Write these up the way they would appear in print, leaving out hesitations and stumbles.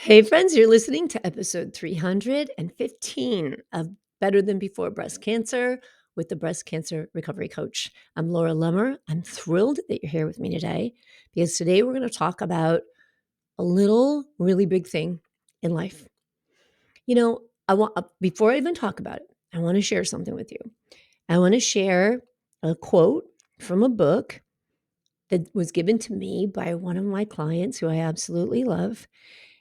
Hey, friends, you're listening to episode 315 of Better Than Before Breast Cancer with the Breast Cancer Recovery Coach. I'm Laura Lummer. I'm thrilled that you're here with me today because today we're going to talk about a little really big thing in life. You know, before I even talk about it, I want to share something with you. I want to share a quote from a book that was given to me by one of my clients who I absolutely love.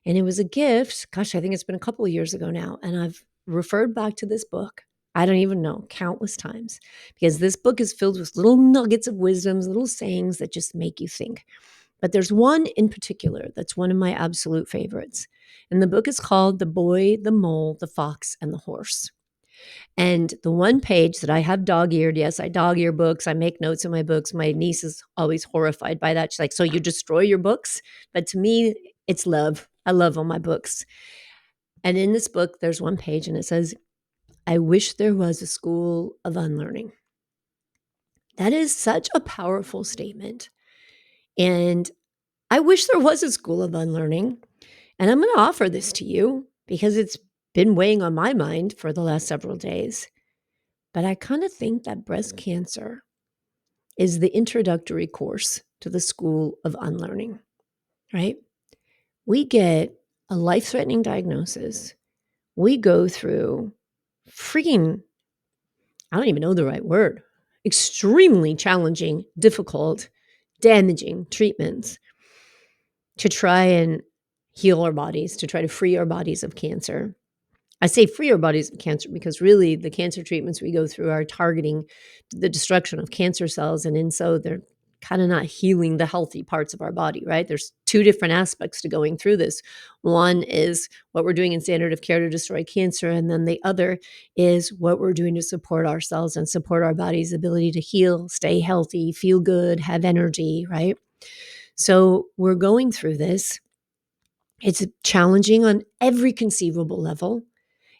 And it was a gift. Gosh, I think it's been a couple of years ago now. And I've referred back to this book. I don't even know, countless times, because this book is filled with little nuggets of wisdoms, little sayings that just make you think. But there's one in particular that's one of my absolute favorites. And the book is called The Boy, the Mole, the Fox, and the Horse. And the one page that I have dog-eared, yes, I dog-ear books. I make notes in my books. My niece is always horrified by that. She's like, so you destroy your books? But to me, it's love. I love all my books. And in this book, there's one page and it says, I wish there was a school of unlearning. That is such a powerful statement. And I wish there was a school of unlearning. And I'm going to offer this to you because it's been weighing on my mind for the last several days. But I kind of think that breast cancer is the introductory course to the school of unlearning, right? We get a life-threatening diagnosis. We go through freaking, I don't even know the right word, extremely challenging, difficult, damaging treatments to try and heal our bodies, to try to free our bodies of cancer. I say free our bodies of cancer because really the cancer treatments we go through are targeting the destruction of cancer cells. And in so they're kind of not healing the healthy parts of our body, right? There's two different aspects to going through this. One is what we're doing in standard of care to destroy cancer. And then the other is what we're doing to support ourselves and support our body's ability to heal, stay healthy, feel good, have energy, right? So we're going through this. It's challenging on every conceivable level.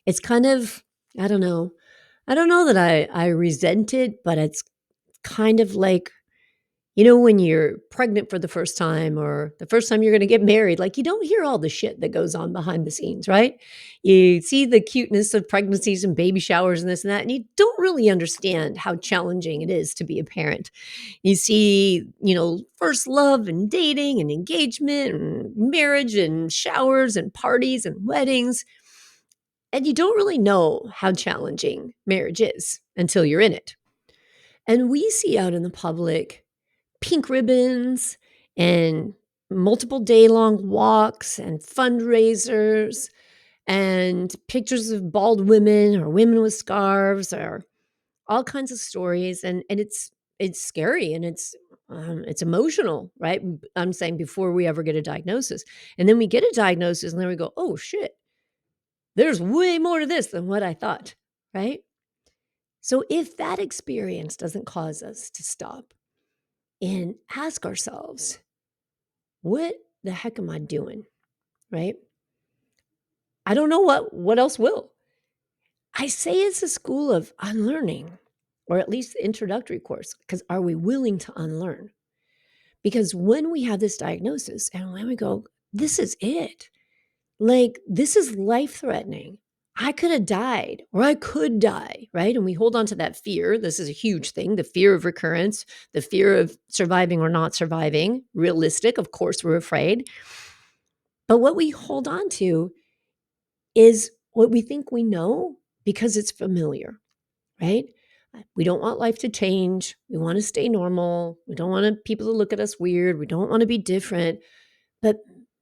It's kind of, I don't know. I don't know that I resent it, but it's kind of like, when you're pregnant for the first time or the first time you're going to get married, like you don't hear all the shit that goes on behind the scenes, right? You see the cuteness of pregnancies and baby showers and this and that, and you don't really understand how challenging it is to be a parent. You see, first love and dating and engagement and marriage and showers and parties and weddings. And you don't really know how challenging marriage is until you're in it. And we see out in the public pink ribbons and multiple day long walks and fundraisers and pictures of bald women or women with scarves or all kinds of stories. And it's scary and it's emotional, right? I'm saying before we ever get a diagnosis. And then we get a diagnosis and then we go, oh shit, there's way more to this than what I thought, right? So if that experience doesn't cause us to stop and ask ourselves, what the heck am I doing? Right? I don't know what else will. I say it's a school of unlearning, or at least the introductory course, because are we willing to unlearn? Because when we have this diagnosis and when we go, this is it, like this is life threatening. I could have died or I could die, right? And we hold on to that fear. This is a huge thing, the fear of recurrence, the fear of surviving or not surviving. Realistic, of course, we're afraid. But what we hold on to is what we think we know because it's familiar, right? We don't want life to change. We want to stay normal. We don't want people to look at us weird. We don't want to be different. But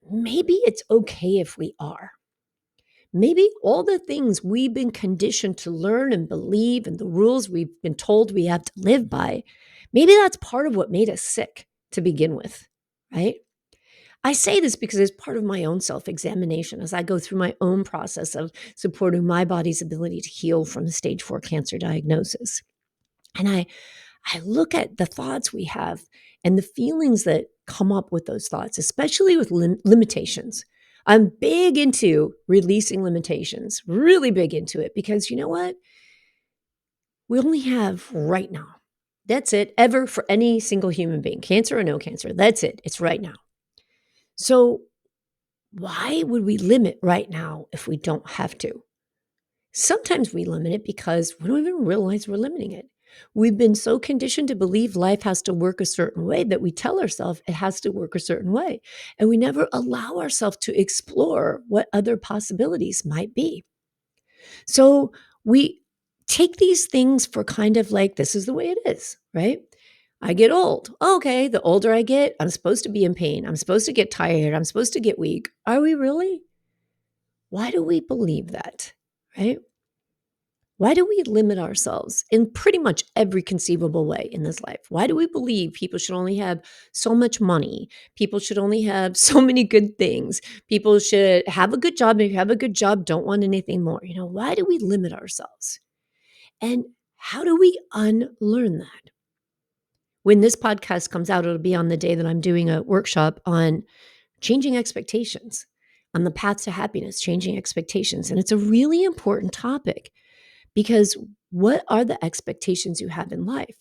maybe it's okay if we are. Maybe all the things we've been conditioned to learn and believe and the rules we've been told we have to live by, maybe that's part of what made us sick to begin with, right? I say this because it's part of my own self-examination as I go through my own process of supporting my body's ability to heal from a stage 4 cancer diagnosis. And I look at the thoughts we have and the feelings that come up with those thoughts, especially with limitations. I'm big into releasing limitations, really big into it, because you know what? We only have right now. That's it, ever, for any single human being, cancer or no cancer. That's it. It's right now. So why would we limit right now if we don't have to? Sometimes we limit it because we don't even realize we're limiting it. We've been so conditioned to believe life has to work a certain way that we tell ourselves it has to work a certain way. And we never allow ourselves to explore what other possibilities might be. So we take these things for kind of like, this is the way it is, right? I get old. Okay, the older I get, I'm supposed to be in pain. I'm supposed to get tired. I'm supposed to get weak. Are we really? Why do we believe that? Right? Why do we limit ourselves in pretty much every conceivable way in this life? Why do we believe people should only have so much money? People should only have so many good things. People should have a good job. If you have a good job, don't want anything more. Why do we limit ourselves? And how do we unlearn that? When this podcast comes out, it'll be on the day that I'm doing a workshop on changing expectations, on the path to happiness, changing expectations. And it's a really important topic because what are the expectations you have in life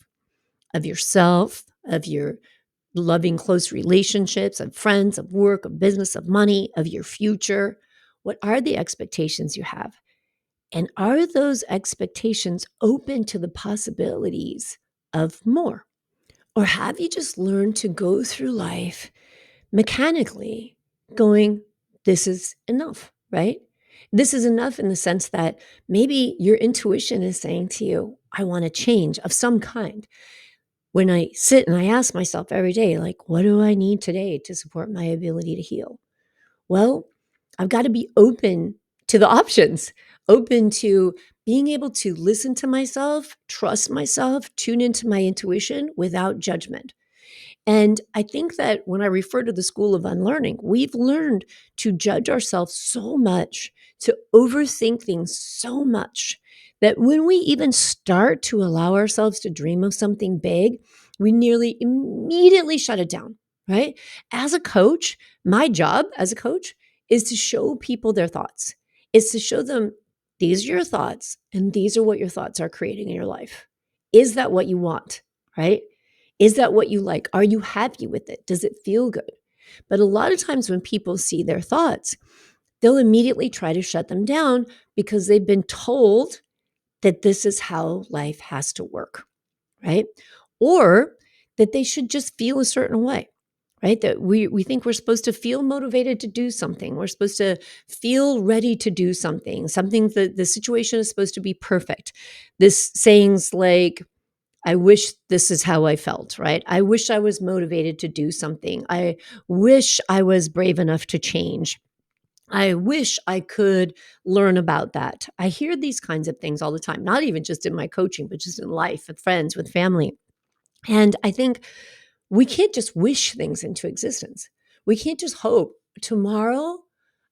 of yourself, of your loving close relationships, of friends, of work, of business, of money, of your future? What are the expectations you have? And are those expectations open to the possibilities of more? Or have you just learned to go through life mechanically going, this is enough, right? This is enough in the sense that maybe your intuition is saying to you, I want a change of some kind. When I sit and I ask myself every day, like, what do I need today to support my ability to heal? Well, I've got to be open to the options, open to being able to listen to myself, trust myself, tune into my intuition without judgment. And I think that when I refer to the school of unlearning, we've learned to judge ourselves so much, to overthink things so much, that when we even start to allow ourselves to dream of something big, we nearly immediately shut it down, right? As a coach, my job as a coach is to show people their thoughts, is to show them these are your thoughts and these are what your thoughts are creating in your life. Is that what you want, right? Is that what you like? Are you happy with it? Does it feel good? But a lot of times when people see their thoughts, they'll immediately try to shut them down because they've been told that this is how life has to work, right? Or that they should just feel a certain way, right? That we think we're supposed to feel motivated to do something. We're supposed to feel ready to do something that the situation is supposed to be perfect. This sayings like, I wish this is how I felt, right? I wish I was motivated to do something. I wish I was brave enough to change. I wish I could learn about that. I hear these kinds of things all the time, not even just in my coaching, but just in life with friends, with family. And I think we can't just wish things into existence. We can't just hope tomorrow.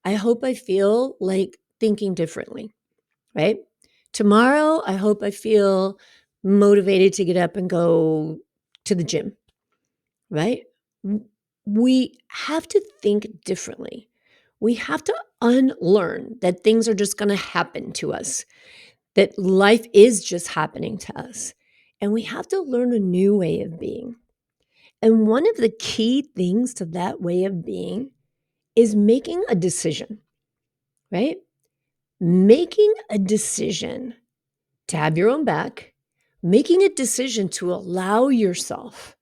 I hope I feel like thinking differently, right? Tomorrow, I hope I feel motivated to get up and go to the gym, right? We have to think differently. We have to unlearn that things are just going to happen to us, that life is just happening to us. And we have to learn a new way of being. And one of the key things to that way of being is making a decision, right? Making a decision to have your own back, making a decision to allow yourself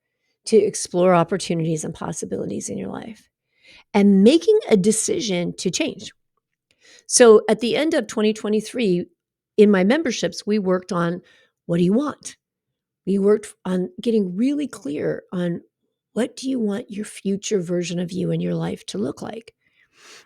to explore opportunities and possibilities in your life, and making a decision to change. So at the end of 2023, in my memberships, we worked on what do you want? We worked on getting really clear on what do you want your future version of you in your life to look like?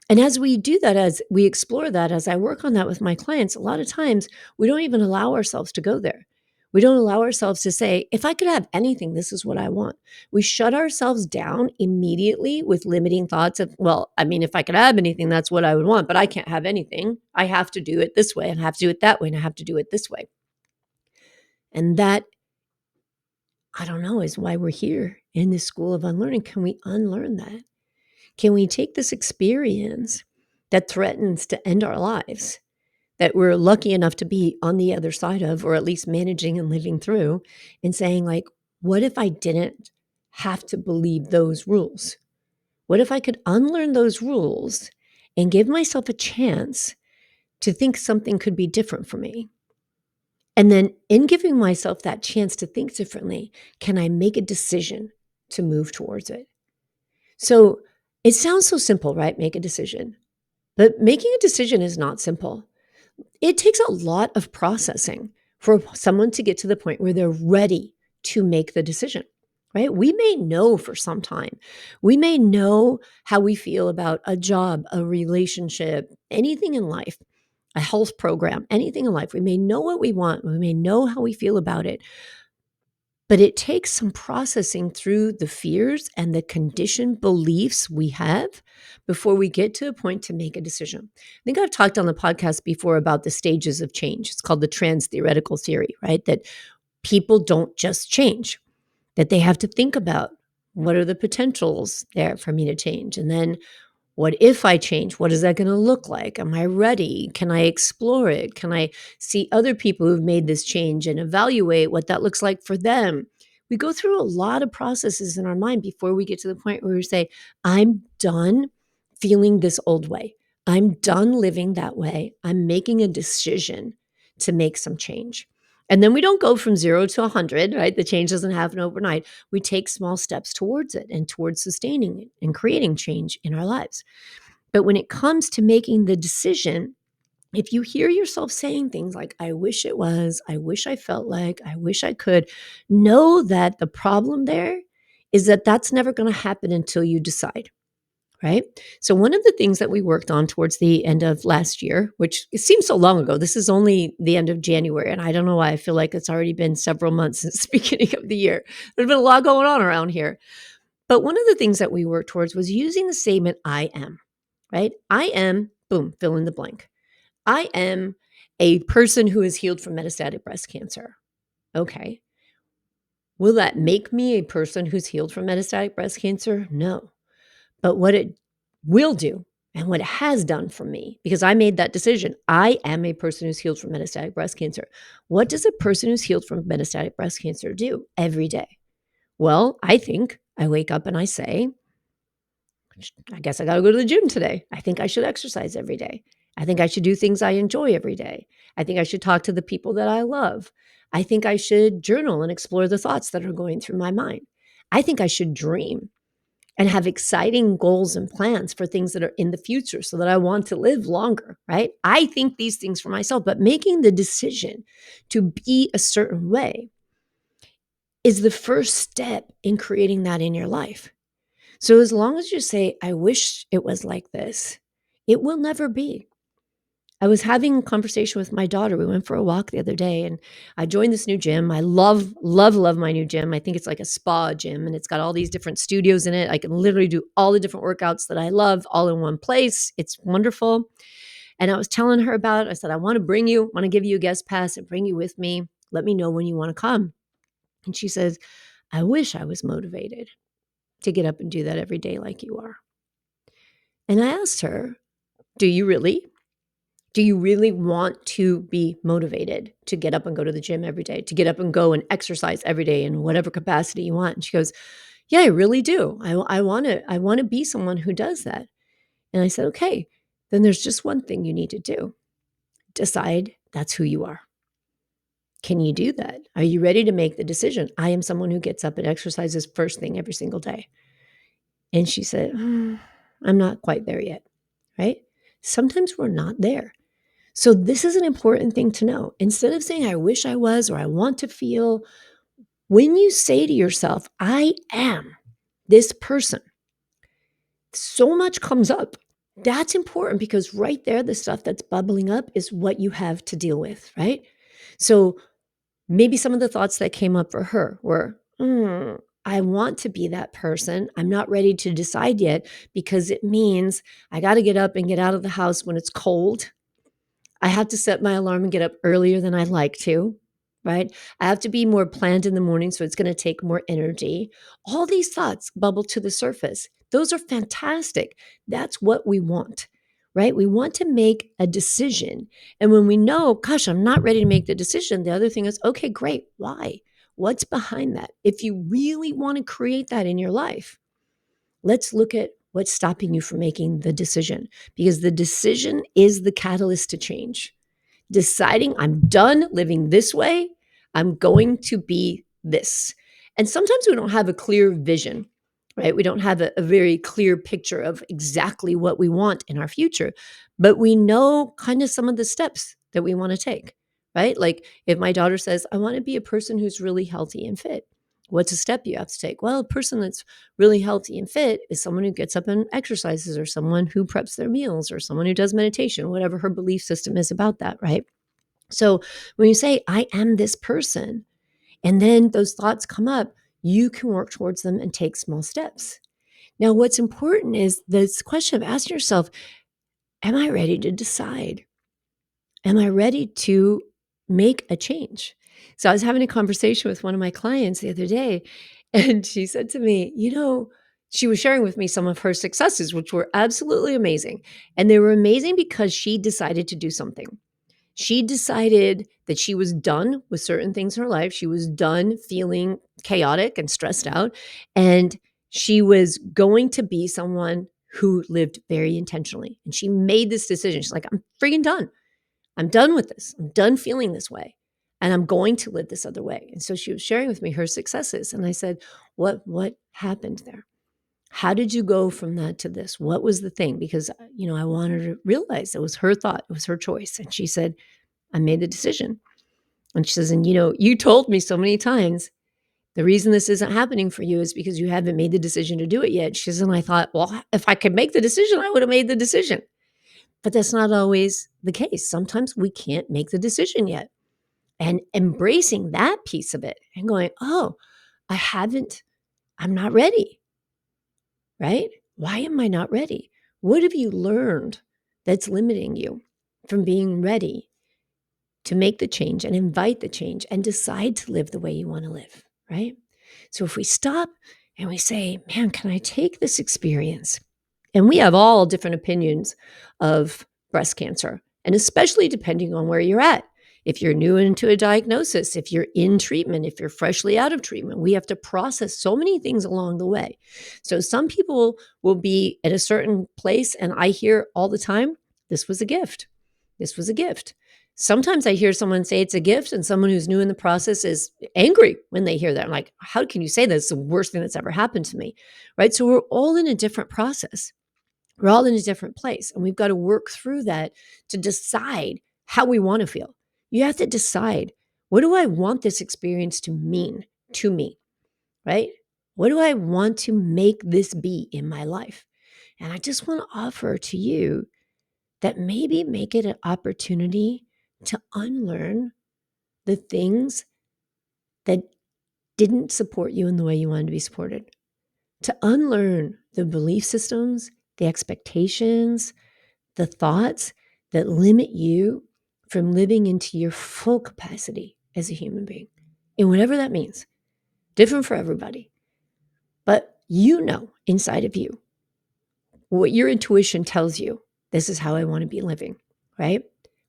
And as we do that, as we explore that, as I work on that with my clients, a lot of times we don't even allow ourselves to go there. We don't allow ourselves to say, if I could have anything, this is what I want. We shut ourselves down immediately with limiting thoughts of, well, I mean, if I could have anything, that's what I would want, but I can't have anything. I have to do it this way and I have to do it that way and I have to do it this way. And that, I don't know, is why we're here in this school of unlearning. Can we unlearn that? Can we take this experience that threatens to end our lives, that we're lucky enough to be on the other side of, or at least managing and living through, and saying, like, what if I didn't have to believe those rules? What if I could unlearn those rules and give myself a chance to think something could be different for me. And then in giving myself that chance to think differently, can I make a decision to move towards it? So it sounds so simple, right? Make a decision. But making a decision is not simple. It takes a lot of processing for someone to get to the point where they're ready to make the decision, right? We may know for some time. We may know how we feel about a job, a relationship, anything in life, a health program, anything in life. We may know what we want. We may know how we feel about it. But it takes some processing through the fears and the conditioned beliefs we have before we get to a point to make a decision. I think I've talked on the podcast before about the stages of change. It's called the trans theoretical theory, right? That people don't just change, that they have to think about what are the potentials there for me to change. And then what if I change? What is that going to look like? Am I ready? Can I explore it? Can I see other people who've made this change and evaluate what that looks like for them? We go through a lot of processes in our mind before we get to the point where we say, I'm done feeling this old way. I'm done living that way. I'm making a decision to make some change. And then we don't go from 0 to 100, right? The change doesn't happen overnight. We take small steps towards it and towards sustaining it and creating change in our lives. But when it comes to making the decision, if you hear yourself saying things like, I wish it was, I wish I felt like, I wish I could, know that the problem there is that that's never going to happen until you decide. Right. So, one of the things that we worked on towards the end of last year, which it seems so long ago, this is only the end of January. And I don't know why I feel like it's already been several months since the beginning of the year. There's been a lot going on around here. But one of the things that we worked towards was using the statement I am, right? I am, boom, fill in the blank. I am a person who is healed from metastatic breast cancer. Okay. Will that make me a person who's healed from metastatic breast cancer? No. But what it will do and what it has done for me, because I made that decision, I am a person who's healed from metastatic breast cancer. What does a person who's healed from metastatic breast cancer do every day? Well, I think I wake up and I say, I guess I got to go to the gym today. I think I should exercise every day. I think I should do things I enjoy every day. I think I should talk to the people that I love. I think I should journal and explore the thoughts that are going through my mind. I think I should dream and have exciting goals and plans for things that are in the future so that I want to live longer, right? I think these things for myself, but making the decision to be a certain way is the first step in creating that in your life. So as long as you say, I wish it was like this, it will never be. I was having a conversation with my daughter. We went for a walk the other day and I joined this new gym. I love, love, love my new gym. I think it's like a spa gym and it's got all these different studios in it. I can literally do all the different workouts that I love all in one place. It's wonderful. And I was telling her about it. I said, I want to give you a guest pass and bring you with me. Let me know when you want to come. And she says, I wish I was motivated to get up and do that every day like you are. And I asked her, do you really? Do you really want to be motivated to get up and go to the gym every day, to get up and go and exercise every day in whatever capacity you want? And she goes, yeah, I really do. I want to be someone who does that. And I said, okay, then there's just one thing you need to do. Decide that's who you are. Can you do that? Are you ready to make the decision? I am someone who gets up and exercises first thing every single day. And she said, I'm not quite there yet, right? Sometimes we're not there. So this is an important thing to know. Instead of saying, I wish I was, or I want to feel, when you say to yourself, I am this person, so much comes up. That's important because right there, the stuff that's bubbling up is what you have to deal with, right? So maybe some of the thoughts that came up for her were, I want to be that person. I'm not ready to decide yet because it means I got to get up and get out of the house when it's cold. I have to set my alarm and get up earlier than I'd like to, right? I have to be more planned in the morning, so it's going to take more energy. All these thoughts bubble to the surface. Those are fantastic. That's what we want, right? We want to make a decision. And when we know, gosh, I'm not ready to make the decision, the other thing is, okay, great. Why? What's behind that? If you really want to create that in your life, let's look at What's stopping you from making the decision? Because the decision is the catalyst to change. Deciding I'm done living this way, I'm going to be this. And sometimes we don't have a clear vision, right? We don't have a very clear picture of exactly what we want in our future, but we know kind of some of the steps that we want to take, right? Like if my daughter says, I want to be a person who's really healthy and fit. What's a step you have to take? Well, a person that's really healthy and fit is someone who gets up and exercises, or someone who preps their meals, or someone who does meditation, whatever her belief system is about that, right? So when you say, I am this person, and then those thoughts come up, you can work towards them and take small steps. Now, what's important is this question of asking yourself, am I ready to decide? Am I ready to make a change? So I was having a conversation with one of my clients the other day, and she said to me, she was sharing with me some of her successes, which were absolutely amazing. And they were amazing because she decided to do something. She decided that she was done with certain things in her life. She was done feeling chaotic and stressed out. And she was going to be someone who lived very intentionally. And she made this decision. She's like, I'm freaking done. I'm done with this. I'm done feeling this way. And I'm going to live this other way. And so she was sharing with me her successes. And I said, what happened there? How did you go from that to this? What was the thing? Because, I wanted to realize it was her thought, it was her choice. And she said, I made the decision. And she says, and you told me so many times the reason this isn't happening for you is because you haven't made the decision to do it yet. She says, and I thought, well, if I could make the decision, I would have made the decision. But that's not always the case. Sometimes we can't make the decision yet. And embracing that piece of it and going, oh, I'm not ready, right? Why am I not ready? What have you learned that's limiting you from being ready to make the change and invite the change and decide to live the way you want to live, right? So if we stop and we say, man, can I take this experience? And we have all different opinions of breast cancer, and especially depending on where you're at. If you're new into a diagnosis, if you're in treatment, if you're freshly out of treatment, we have to process so many things along the way. So some people will be at a certain place, and I hear all the time, this was a gift. This was a gift. Sometimes I hear someone say it's a gift, and someone who's new in the process is angry when they hear that. I'm like, how can you say that? It's the worst thing that's ever happened to me, right? So we're all in a different process. We're all in a different place, and we've got to work through that to decide how we want to feel. You have to decide, what do I want this experience to mean to me, right? What do I want to make this be in my life? And I just want to offer to you that maybe make it an opportunity to unlearn the things that didn't support you in the way you wanted to be supported, to unlearn the belief systems, the expectations, the thoughts that limit you from living into your full capacity as a human being. And whatever that means, different for everybody. But inside of you what your intuition tells you. This is how I want to be living, right?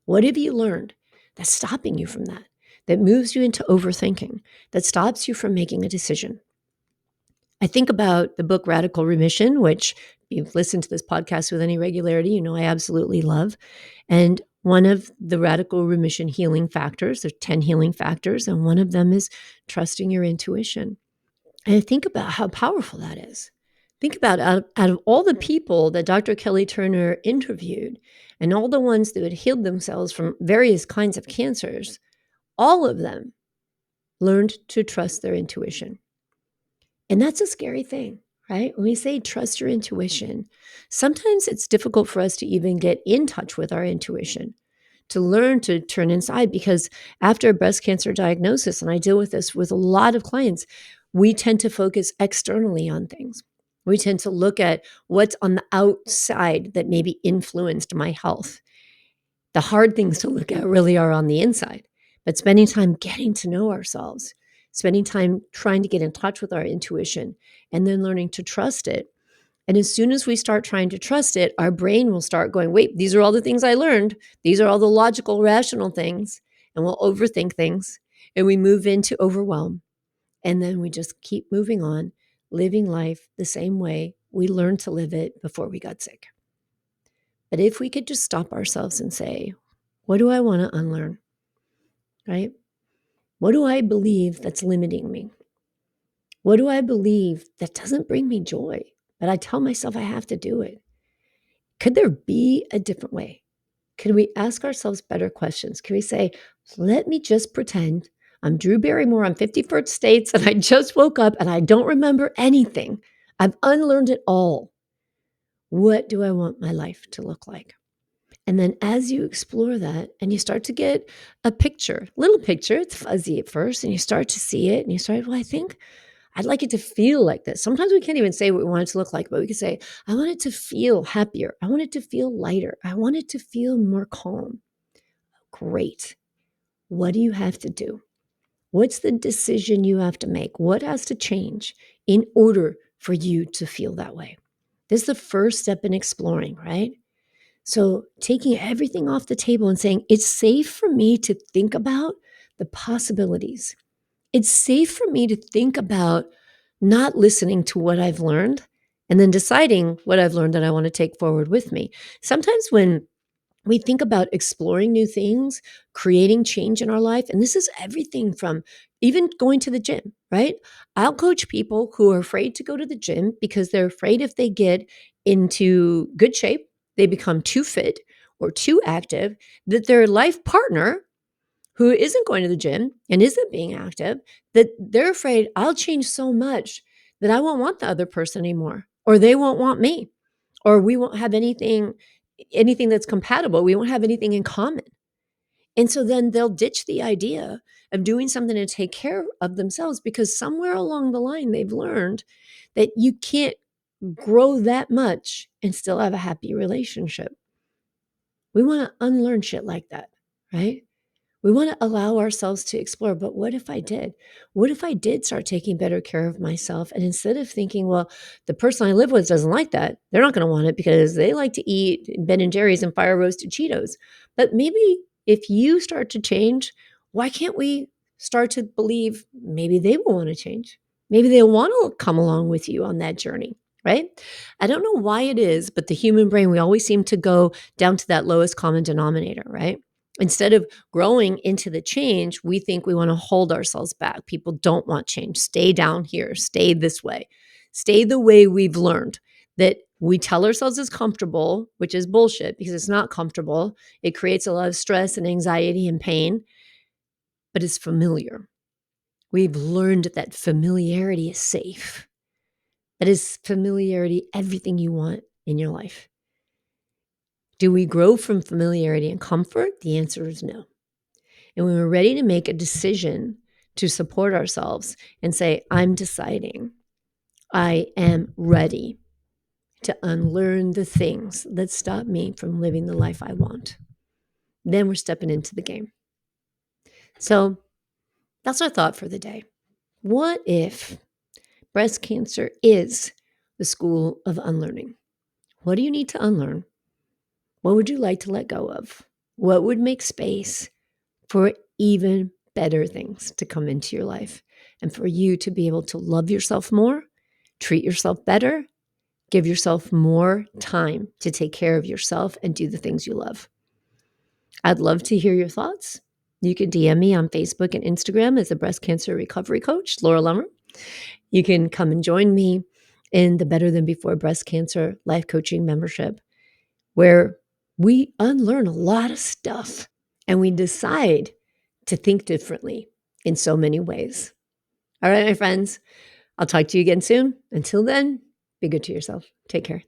What have you learned that's stopping you from that? That moves you into overthinking, that stops you from making a decision. I think about the book Radical Remission, which if you've listened to this podcast with any regularity, I absolutely love. And one of the radical remission healing factors, there's 10 healing factors, and one of them is trusting your intuition. And think about how powerful that is. Think about out of all the people that Dr. Kelly Turner interviewed and all the ones that had healed themselves from various kinds of cancers, all of them learned to trust their intuition. And that's a scary thing, right? When we say trust your intuition, sometimes it's difficult for us to even get in touch with our intuition, to learn to turn inside, because after a breast cancer diagnosis, and I deal with this with a lot of clients, we tend to focus externally on things. We tend to look at what's on the outside that maybe influenced my health. The hard things to look at really are on the inside, but spending time getting to know ourselves, spending time trying to get in touch with our intuition, and then learning to trust it. And as soon as we start trying to trust it, our brain will start going, wait, these are all the things I learned. These are all the logical, rational things. And we'll overthink things. And we move into overwhelm. And then we just keep moving on, living life the same way we learned to live it before we got sick. But if we could just stop ourselves and say, what do I want to unlearn? Right? What do I believe that's limiting me? What do I believe that doesn't bring me joy? But I tell myself I have to do it. Could there be a different way? Could we ask ourselves better questions? Can we say, let me just pretend I'm Drew Barrymore on 51st States and I just woke up and I don't remember anything. I've unlearned it all. What do I want my life to look like? And then as you explore that and you start to get a picture, little picture, it's fuzzy at first, and you start to see it and you start, well, I think I'd like it to feel like this. Sometimes we can't even say what we want it to look like, but we can say, I want it to feel happier. I want it to feel lighter. I want it to feel more calm. Great. What do you have to do? What's the decision you have to make? What has to change in order for you to feel that way? This is the first step in exploring, right? So taking everything off the table and saying, it's safe for me to think about the possibilities. It's safe for me to think about not listening to what I've learned and then deciding what I've learned that I want to take forward with me. Sometimes when we think about exploring new things, creating change in our life, and this is everything from even going to the gym, right? I'll coach people who are afraid to go to the gym because they're afraid if they get into good shape, they become too fit or too active, that their life partner who isn't going to the gym and isn't being active, that they're afraid I'll change so much that I won't want the other person anymore, or they won't want me, or we won't have anything that's compatible. We won't have anything in common. And so then they'll ditch the idea of doing something to take care of themselves because somewhere along the line they've learned that you can't grow that much and still have a happy relationship. We want to unlearn shit like that, right? We want to allow ourselves to explore, but what if I did? What if I did start taking better care of myself? And instead of thinking, well, the person I live with doesn't like that, they're not going to want it because they like to eat Ben and Jerry's and fire roasted Cheetos. But maybe if you start to change, why can't we start to believe maybe they will want to change? Maybe they'll want to come along with you on that journey, right? I don't know why it is, but the human brain, we always seem to go down to that lowest common denominator, right? Instead of growing into the change, we think we want to hold ourselves back. People don't want change. Stay down here, stay this way, stay the way we've learned that we tell ourselves is comfortable, which is bullshit because it's not comfortable. It creates a lot of stress and anxiety and pain, but it's familiar. We've learned that familiarity is safe. That is familiarity, everything you want in your life. Do we grow from familiarity and comfort? The answer is no. And when we're ready to make a decision to support ourselves and say, I'm deciding, I am ready to unlearn the things that stop me from living the life I want, then we're stepping into the game. So that's our thought for the day. What if breast cancer is the school of unlearning? What do you need to unlearn? What would you like to let go of? What would make space for even better things to come into your life and for you to be able to love yourself more, treat yourself better, give yourself more time to take care of yourself and do the things you love? I'd love to hear your thoughts. You can DM me on Facebook and Instagram as a breast cancer recovery coach, Laura Lummer. You can come and join me in the Better Than Before Breast Cancer Life Coaching membership, where we unlearn a lot of stuff and we decide to think differently in so many ways. All right, my friends, I'll talk to you again soon. Until then, be good to yourself. Take care.